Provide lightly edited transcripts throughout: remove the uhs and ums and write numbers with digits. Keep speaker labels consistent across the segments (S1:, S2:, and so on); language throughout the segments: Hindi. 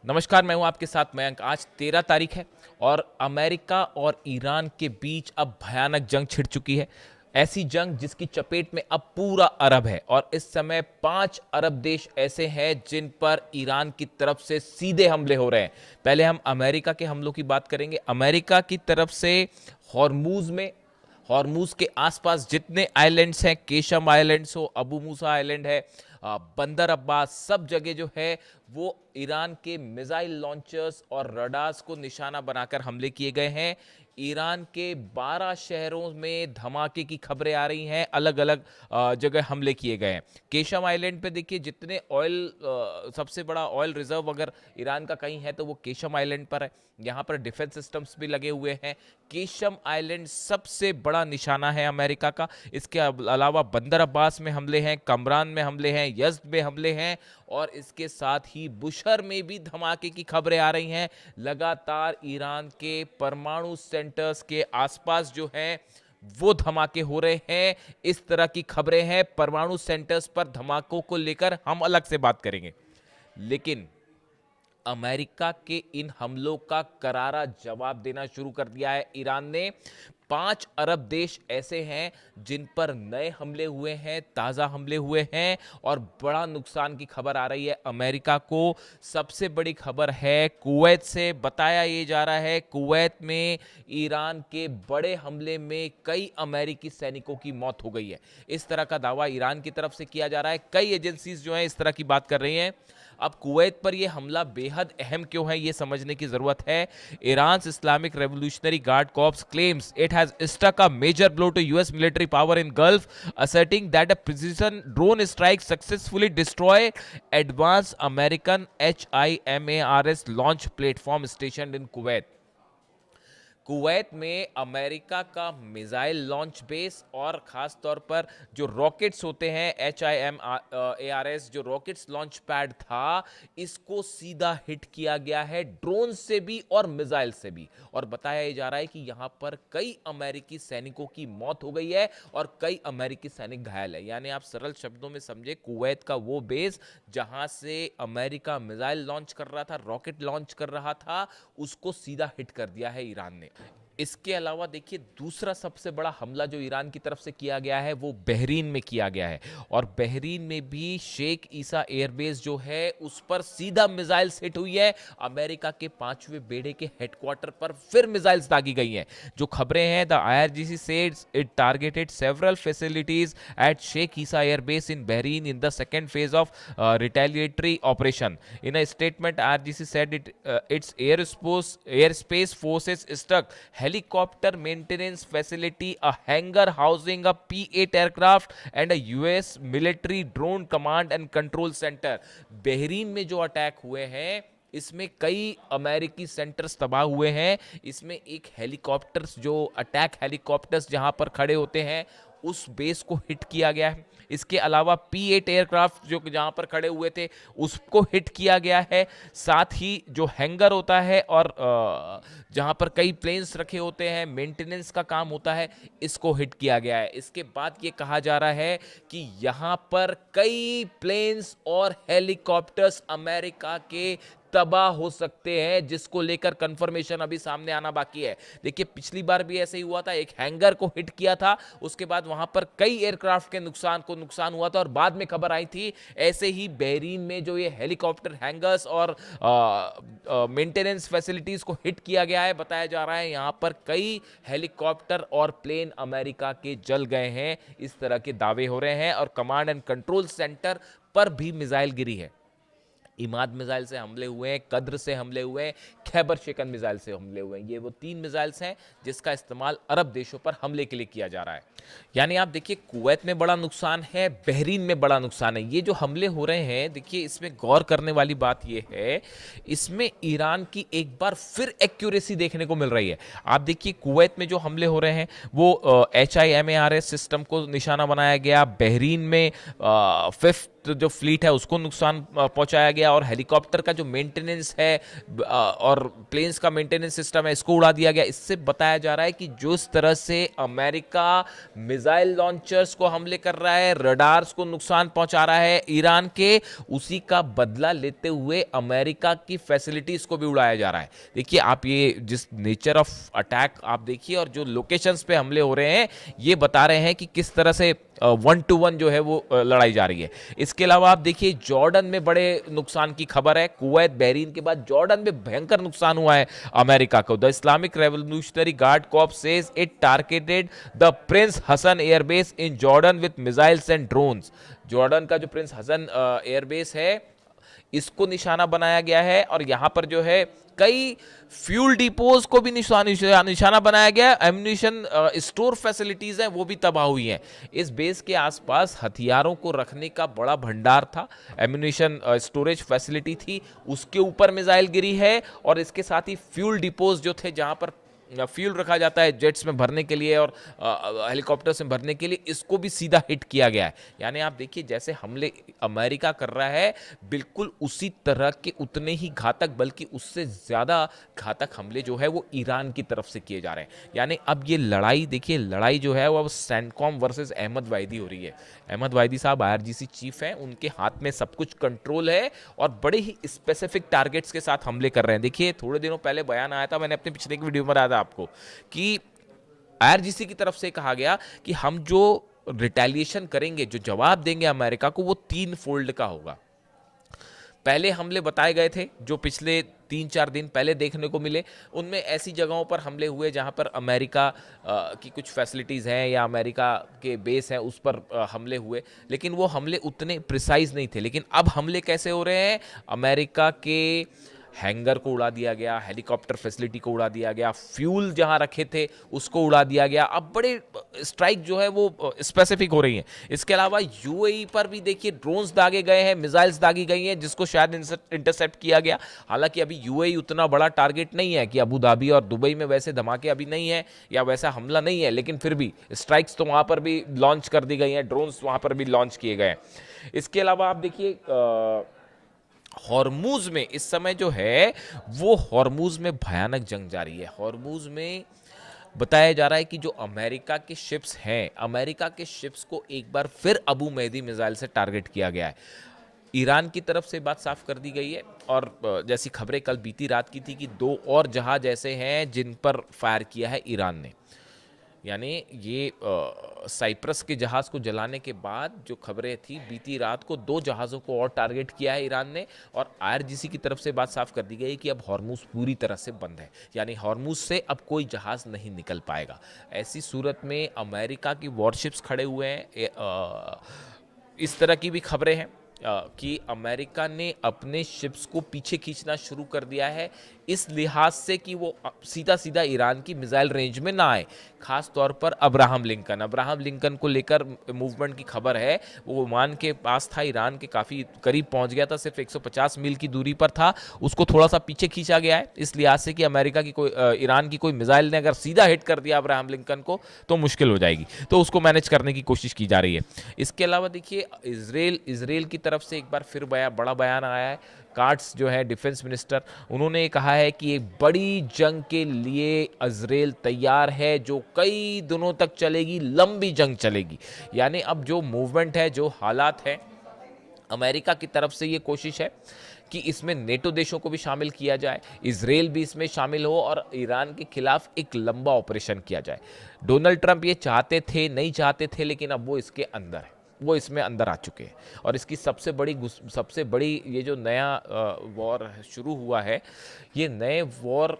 S1: नमस्कार, मैं हूं आपके साथ मयंक। आज 13 तारीख है और अमेरिका और ईरान के बीच अब भयानक जंग छिड़ चुकी है। ऐसी जंग जिसकी चपेट में अब पूरा अरब है और इस समय 5 अरब देश ऐसे हैं जिन पर ईरान की तरफ से सीधे हमले हो रहे हैं। पहले हम अमेरिका के हमलों की बात करेंगे। अमेरिका की तरफ से हॉर्मूज के आसपास जितने आइलैंड्स हैं, केशम आइलैंड्स हो, अबू मूसा आइलैंड है, बंदर अब्बास, सब जगह जो है वो ईरान के मिसाइल लॉन्चर्स और रडार्स को निशाना बनाकर हमले किए गए हैं। ईरान के 12 शहरों में धमाके की खबरें आ रही हैं, अलग अलग जगह हमले किए गए हैं। केशम आइलैंड पे देखिए, जितने सबसे बड़ा ऑयल रिजर्व अगर ईरान का कहीं है तो वो केशम आइलैंड पर है। यहाँ पर डिफेंस सिस्टम्स भी लगे हुए हैं। केशम आइलैंड सबसे बड़ा निशाना है अमेरिका का। इसके अलावा बंदर अब्बास में हमले हैं, कमरान में हमले हैं, यज़्द में हमले हैं और इसके साथ ही बुशर में भी धमाके की खबरें आ रही हैं। लगातार ईरान के परमाणु सेंटर्स के आसपास जो हैं वो धमाके हो रहे हैं। इस तरह की खबरें हैं। परमाणु सेंटर्स पर धमाकों को लेकर हम अलग से बात करेंगे, लेकिन अमेरिका के इन हमलों का करारा जवाब देना शुरू कर दिया है ईरान ने। 5 अरब देश ऐसे हैं जिन पर नए हमले हुए हैं, ताज़ा हमले हुए हैं और बड़ा नुकसान की खबर आ रही है अमेरिका को। सबसे बड़ी खबर है कुवैत से। बताया ये जा रहा है कुवैत में ईरान के बड़े हमले में कई अमेरिकी सैनिकों की मौत हो गई है। इस तरह का दावा ईरान की तरफ से किया जा रहा है। कई एजेंसीज जो हैं इस तरह की बात कर रही हैं। अब कुवैत पर यह हमला बेहद अहम क्यों है, यह समझने की जरूरत है। Iran Islamic Revolutionary Guard corps claims it has struck a major blow to US military power in Gulf, asserting that a precision drone strike successfully destroyed advanced American HIMARS launch platform stationed in Kuwait. Kuwait में अमेरिका का मिसाइल लॉन्च बेस और ख़ास तौर पर जो रॉकेट्स होते हैं, HIMARS जो रॉकेट्स लॉन्च पैड था, इसको सीधा हिट किया गया है ड्रोन से भी और मिसाइल से भी। और बताया जा रहा है कि यहाँ पर कई अमेरिकी सैनिकों की मौत हो गई है और कई अमेरिकी सैनिक घायल है। यानी आप सरल शब्दों में समझे, कुवैत का वो बेस जहाँ से अमेरिका मिसाइल लॉन्च कर रहा था, रॉकेट लॉन्च कर रहा था, उसको सीधा हिट कर दिया है ईरान ने। इसके अलावा देखिए, दूसरा सबसे बड़ा हमला जो ईरान की तरफ से किया गया है वो बहरीन में किया गया है और बहरीन में भी शेख ईसा एयरबेस जो है उस पर सीधा मिसाइल्स हिट हुई है। अमेरिका के 5वें बेड़े के हेडक्वार्टर पर फिर मिसाइल्स दागी गई हैं। जो खबरें हैं, द IRGC सेड्स it targeted several facilities at Sheikh Isa airbase in Bahrain in the second phase of retaliatory operation. In a statement, IRGC said its airspace forces struck helicopter maintenance facility, a hangar housing a P-8 aircraft and a US military drone command and control center। Bahrain में जो अटैक हुए हैं इसमें कई अमेरिकी सेंटर्स तबाह हुए हैं। इसमें एक हेलीकॉप्टर्स, जो अटैक हेलीकॉप्टर्स जहां पर खड़े होते हैं, उस बेस को हिट किया गया है। इसके अलावा P-8 एयरक्राफ्ट जो जहां पर खड़े हुए थे उसको हिट किया गया है। साथ ही जो हैंगर होता है और जहां पर कई प्लेन्स रखे होते हैं, मेंटेनेंस का काम होता है, इसको हिट किया गया है। इसके बाद ये कहा जा रहा है कि यहां पर कई प्लेन्स और हेलीकॉप्टर्स अमेरिका के तबाह हो सकते हैं, जिसको लेकर कंफर्मेशन अभी सामने आना बाकी है। देखिए, पिछली बार भी ऐसे ही हुआ था, एक हैंगर को हिट किया था, उसके बाद वहां पर कई एयरक्राफ्ट के नुकसान हुआ था और बाद में खबर आई थी ऐसे ही बहरीन में जो ये हेलीकॉप्टर हैंगर्स और मेंटेनेंस फैसिलिटीज को हिट किया गया है। बताया जा रहा है यहां पर कई हेलीकॉप्टर और प्लेन अमेरिका के जल गए हैं, इस तरह के दावे हो रहे हैं। और कमांड एंड कंट्रोल सेंटर पर भी मिसाइल गिरी है। इमाद मिसाइल से हमले हुए हैं, कद्र से हमले हुए हैं, खैबर शिकन मिसाइल से हमले हुए हैं। ये वो 3 मिसाइल्स हैं जिसका इस्तेमाल अरब देशों पर हमले के लिए किया जा रहा है। यानी आप देखिए, कुवैत में बड़ा नुकसान है, बहरीन में बड़ा नुकसान है। ये जो हमले हो रहे हैं, देखिए इसमें गौर करने वाली बात ये है, इसमें ईरान की एक बार फिर एक्यूरेसी देखने को मिल रही है। आप देखिए, कुवैत में जो हमले हो रहे हैं वो HIMARS सिस्टम को निशाना बनाया गया। बहरीन में जो फ्लीट है उसको नुकसान पहुंचाया गया, और हेलीकॉप्टर का जो मेंटेनेंस है और प्लेन्स का मेंटेनेंस सिस्टम है इसको उड़ा दिया गया। इससे बताया जा रहा है कि जो इस तरह से अमेरिका मिसाइल लॉन्चर्स को हमले कर रहा है, रडार्स को नुकसान पहुंचा रहा है ईरान के, उसी का बदला लेते हुए अमेरिका की फैसिलिटीज को भी उड़ाया जा रहा है। देखिए आप ये जिस नेचर ऑफ अटैक आप देखिए, और जो लोकेशंस पे हमले हो रहे हैं ये बता रहे हैं कि किस तरह से 1-to-1 जो है वो लड़ाई जा रही है। इसके अलावा आप देखिए जॉर्डन में बड़े नुकसान की खबर है। कुवैत बहरीन के बाद जॉर्डन में भयंकर नुकसान हुआ है अमेरिका को। The Islamic Revolutionary Guard Corps says it targeted the Prince Hassan airbase in Jordan with missiles and drones. Jordan का जो प्रिंस हसन एयरबेस है इसको निशाना बनाया गया है, और यहां पर जो है कई फ्यूल डिपोज को भी निशाना बनाया गया। एम्यूनिशन स्टोर फैसिलिटीज हैं वो भी तबाह हुई हैं। इस बेस के आसपास हथियारों को रखने का बड़ा भंडार था, एम्यूनिशन स्टोरेज फैसिलिटी थी, उसके ऊपर मिसाइल गिरी है, और इसके साथ ही फ्यूल डिपोज जो थे जहां पर फ्यूल रखा जाता है जेट्स में भरने के लिए और हेलीकॉप्टर्स में भरने के लिए, इसको भी सीधा हिट किया गया है। यानी आप देखिए जैसे हमले अमेरिका कर रहा है बिल्कुल उसी तरह के उतने ही घातक बल्कि उससे ज़्यादा घातक हमले जो है वो ईरान की तरफ से किए जा रहे हैं। यानी अब ये लड़ाई देखिए, लड़ाई जो है वो अब सेंटकॉम वर्सेस अहमद वाहिदी हो रही है। अहमद वाहिदी साहब आईआरजीसी चीफ हैं, उनके हाथ में सब कुछ कंट्रोल है और बड़े ही स्पेसिफिक टारगेट्स के साथ हमले कर रहे हैं। देखिए थोड़े दिनों पहले बयान आया था, मैंने अपने पिछले की वीडियो में बताया था आपको कि आईआरजीसी की तरफ से कहा गया कि हम जो रिटेलिएशन करेंगे, जो जवाब देंगे अमेरिका को, वो 3 फोल्ड का होगा। पहले हमले बताए गए थे जो पिछले 3-4 दिन पहले देखने को मिले, उनमें ऐसी जगहों पर हमले हुए जहां पर अमेरिका की कुछ फैसिलिटीज़ हैं या अमेरिका के बेस हैं उस पर हमले हुए, लेकिन वो हमले उतने प्रिसाइज नहीं थे। लेकिन अब हमले कैसे हो रहे हैं, अमेरिका के हैंगर को उड़ा दिया गया, हेलीकॉप्टर फैसिलिटी को उड़ा दिया गया, फ्यूल जहां रखे थे उसको उड़ा दिया गया। अब बड़े स्ट्राइक जो है वो स्पेसिफिक हो रही हैं। इसके अलावा यूएई पर भी देखिए ड्रोन्स दागे गए हैं, मिसाइल्स दागी गई हैं जिसको शायद इंटरसेप्ट किया गया। हालांकि अभी यूएई उतना बड़ा टारगेट नहीं है कि अबू धाबी और दुबई में वैसे धमाके अभी नहीं है या वैसा हमला नहीं है, लेकिन फिर भी स्ट्राइक्स तो वहां पर भी लॉन्च कर दी गई हैं, ड्रोन्स वहां पर भी लॉन्च किए गए हैं। इसके अलावा आप देखिए हॉर्मूज में इस समय जो है वो हॉर्मूज में भयानक जंग जारी है। हॉर्मूज में बताया जा रहा है कि जो अमेरिका के शिप्स हैं, अमेरिका के शिप्स को एक बार फिर अबू मेहदी मिसाइल से टारगेट किया गया है। ईरान की तरफ से बात साफ कर दी गई है, और जैसी खबरें कल बीती रात की थी कि 2 और जहाज ऐसे हैं जिन पर फायर किया है ईरान ने। यानी ये साइप्रस के जहाज को जलाने के बाद जो खबरें थी बीती रात को 2 जहाज़ों को और टारगेट किया है ईरान ने, और आईआरजीसी की तरफ से बात साफ कर दी गई कि अब हॉर्मूज पूरी तरह से बंद है, यानी हॉर्मूज से अब कोई जहाज़ नहीं निकल पाएगा। ऐसी सूरत में अमेरिका की वॉरशिप्स खड़े हुए हैं। इस तरह की भी खबरें हैं कि अमेरिका ने अपने शिप्स को पीछे खींचना शुरू कर दिया है, इस लिहाज से कि वो सीधा सीधा ईरान की मिसाइल रेंज में ना आए। खास तौर पर अब्राहम लिंकन को लेकर मूवमेंट की खबर है। वो ओमान के पास था, ईरान के काफ़ी करीब पहुंच गया था, सिर्फ 150 मील की दूरी पर था, उसको थोड़ा सा पीछे खींचा गया है इस लिहाज से कि अमेरिका की ईरान की कोई मिसाइल ने अगर सीधा हिट कर दिया अब्राहम लिंकन को तो मुश्किल हो जाएगी, तो उसको मैनेज करने की कोशिश की जा रही है। इसके अलावा देखिए इसराइल की तरफ से एक बार फिर बड़ा बयान आया है। कार्ट्स जो है डिफेंस मिनिस्टर, उन्होंने कहा है कि एक बड़ी जंग के लिए इजराइल तैयार है जो कई दिनों तक चलेगी, लंबी जंग चलेगी। यानी अब जो मूवमेंट है, जो हालात है, अमेरिका की तरफ से ये कोशिश है कि इसमें नेटो देशों को भी शामिल किया जाए, इजराइल भी इसमें शामिल हो और ईरान के खिलाफ एक लंबा ऑपरेशन किया जाए। डोनाल्ड ट्रंप ये चाहते थे, नहीं चाहते थे, लेकिन अब वो इसके अंदर है, वो इसमें अंदर आ चुके हैं। और इसकी सबसे बड़ी ये जो नया वॉर शुरू हुआ है, ये नए वॉर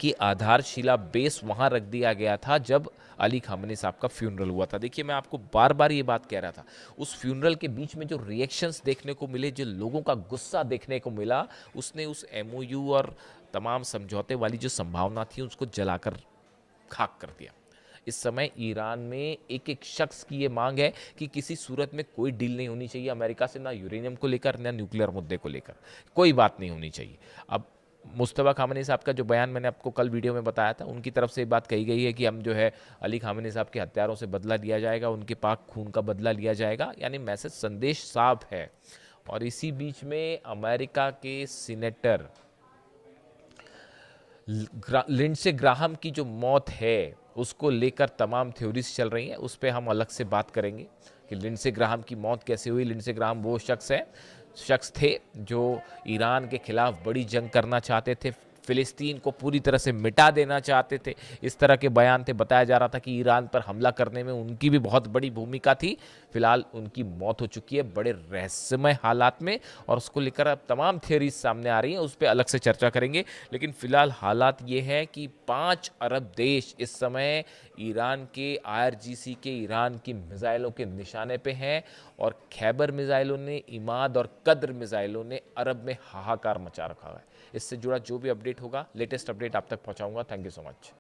S1: की आधारशिला बेस वहाँ रख दिया गया था जब अली खामनी साहब का फ्यूनरल हुआ था। देखिए मैं आपको बार बार ये बात कह रहा था, उस फ्यूनरल के बीच में जो रिएक्शंस देखने को मिले, जो लोगों का गुस्सा देखने को मिला, उसने उस एमओयू और तमाम समझौते वाली जो संभावना थी उसको जलाकर खाक कर दिया। इस समय ईरान में एक एक शख्स की ये मांग है कि किसी सूरत में कोई डील नहीं होनी चाहिए अमेरिका से, ना यूरेनियम को लेकर ना न्यूक्लियर मुद्दे को लेकर, कोई बात नहीं होनी चाहिए। अब मुस्तफ़ा खामनी साहब का जो बयान मैंने आपको कल वीडियो में बताया था, उनकी तरफ से ये बात कही गई है कि हम जो है अली खामनी साहब के हत्यारों से बदला लिया जाएगा, उनके पाक खून का बदला लिया जाएगा, यानी मैसेज संदेश साफ है। और इसी बीच में अमेरिका के सीनेटर लिंडसे ग्राहम की जो मौत है उसको लेकर तमाम थ्योरीज चल रही हैं, उस पर हम अलग से बात करेंगे कि लिंडसे ग्राहम की मौत कैसे हुई। लिंडसे ग्राहम वो शख्स थे जो ईरान के खिलाफ बड़ी जंग करना चाहते थे, फिलिस्तीन को पूरी तरह से मिटा देना चाहते थे, इस तरह के बयान थे। बताया जा रहा था कि ईरान पर हमला करने में उनकी भी बहुत बड़ी भूमिका थी। फिलहाल उनकी मौत हो चुकी है बड़े रहस्यमय हालात में, और उसको लेकर अब तमाम थियरीज सामने आ रही हैं, उस पर अलग से चर्चा करेंगे। लेकिन फिलहाल हालात ये है कि 5 अरब देश इस समय ईरान के IRGC के ईरान की मिसाइलों के निशाने पे हैं, और खैबर मिसाइलों ने, इमाद और कद्र मिसाइलों ने अरब में हाहाकार मचा रखा है। इससे जुड़ा जो भी अपडेट होगा, लेटेस्ट अपडेट आप तक पहुंचाऊंगा। Thank you so much.